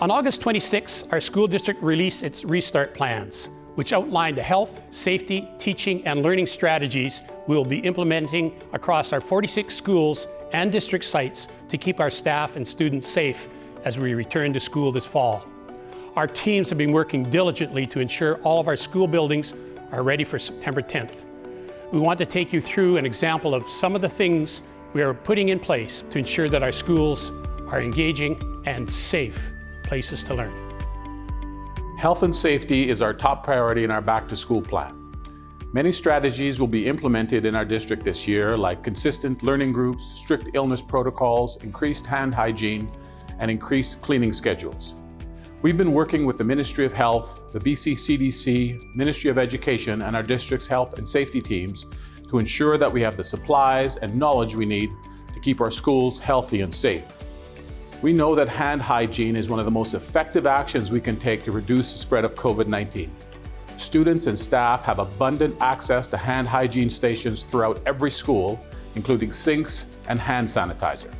On August 26, our school district released its restart plans, which outlined the health, safety, teaching, and learning strategies we will be implementing across our 46 schools and district sites to keep our staff and students safe as we return to school this fall. Our teams have been working diligently to ensure all of our school buildings are ready for September 10th. We want to take you through an example of some of the things we are putting in place to ensure that our schools are engaging and safe places to learn. Health and safety is our top priority in our back-to-school plan. Many strategies will be implemented in our district this year, like consistent learning groups, strict illness protocols, increased hand hygiene, and increased cleaning schedules. We've been working with the Ministry of Health, the BC CDC, Ministry of Education, and our district's health and safety teams to ensure that we have the supplies and knowledge we need to keep our schools healthy and safe. We know that hand hygiene is one of the most effective actions we can take to reduce the spread of COVID-19. Students and staff have abundant access to hand hygiene stations throughout every school, including sinks and hand sanitizer.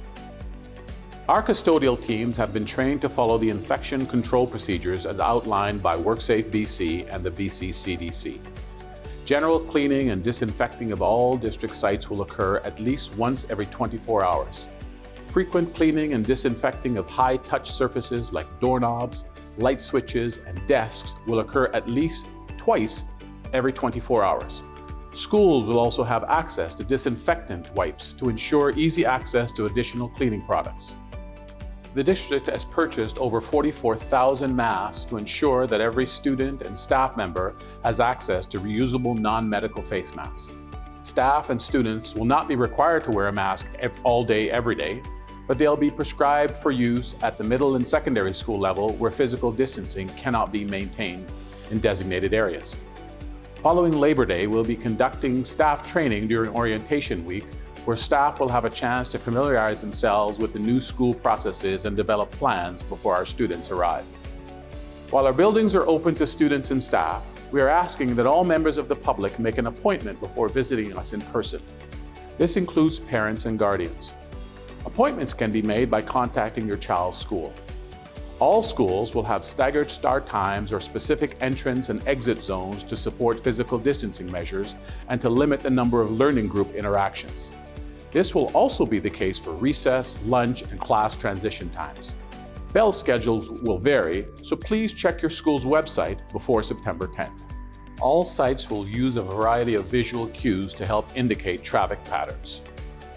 Our custodial teams have been trained to follow the infection control procedures as outlined by WorkSafe BC and the BC CDC. General cleaning and disinfecting of all district sites will occur at least once every 24 hours. Frequent cleaning and disinfecting of high-touch surfaces like doorknobs, light switches, and desks will occur at least twice every 24 hours. Schools will also have access to disinfectant wipes to ensure easy access to additional cleaning products. The district has purchased over 44,000 masks to ensure that every student and staff member has access to reusable non-medical face masks. Staff and students will not be required to wear a mask all day, every day, but they'll be prescribed for use at the middle and secondary school level where physical distancing cannot be maintained in designated areas. Following Labor Day, we'll be conducting staff training during orientation week, where staff will have a chance to familiarize themselves with the new school processes and develop plans before our students arrive. While our buildings are open to students and staff, we are asking that all members of the public make an appointment before visiting us in person. This includes parents and guardians. Appointments can be made by contacting your child's school. All schools will have staggered start times or specific entrance and exit zones to support physical distancing measures and to limit the number of learning group interactions. This will also be the case for recess, lunch, and class transition times. Bell schedules will vary, so please check your school's website before September 10th. All sites will use a variety of visual cues to help indicate traffic patterns.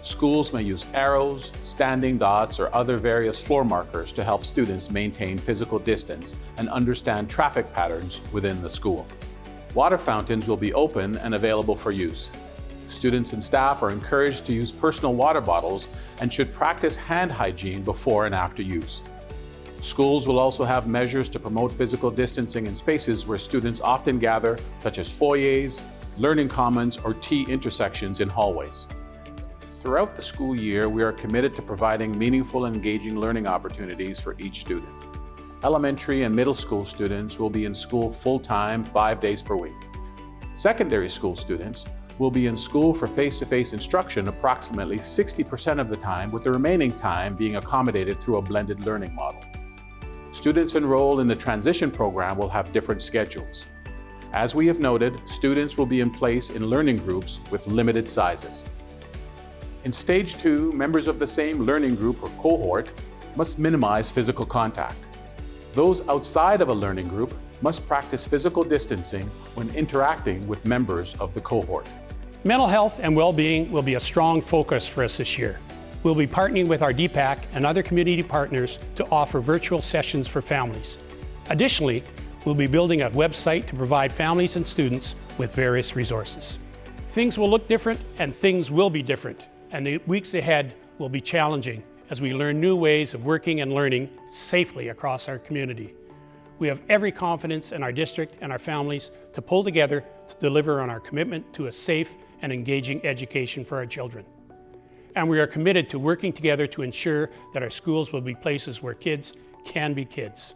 Schools may use arrows, standing dots, or other various floor markers to help students maintain physical distance and understand traffic patterns within the school. Water fountains will be open and available for use. Students and staff are encouraged to use personal water bottles and should practice hand hygiene before and after use. Schools will also have measures to promote physical distancing in spaces where students often gather, such as foyers, learning commons, or T-intersections in hallways. Throughout the school year, we are committed to providing meaningful and engaging learning opportunities for each student. Elementary and middle school students will be in school full-time 5 days per week. Secondary school students will be in school for face-to-face instruction approximately 60% of the time, with the remaining time being accommodated through a blended learning model. Students enrolled in the transition program will have different schedules. As we have noted, students will be in place in learning groups with limited sizes. In Stage 2, members of the same learning group or cohort must minimize physical contact. Those outside of a learning group must practice physical distancing when interacting with members of the cohort. Mental health and well-being will be a strong focus for us this year. We'll be partnering with our DPAC and other community partners to offer virtual sessions for families. Additionally, we'll be building a website to provide families and students with various resources. Things will look different and things will be different, and the weeks ahead will be challenging as we learn new ways of working and learning safely across our community. We have every confidence in our district and our families to pull together to deliver on our commitment to a safe and engaging education for our children. And we are committed to working together to ensure that our schools will be places where kids can be kids.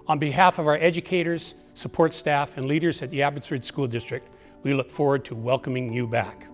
On behalf of our educators, support staff, and leaders at the Abbotsford School District, we look forward to welcoming you back.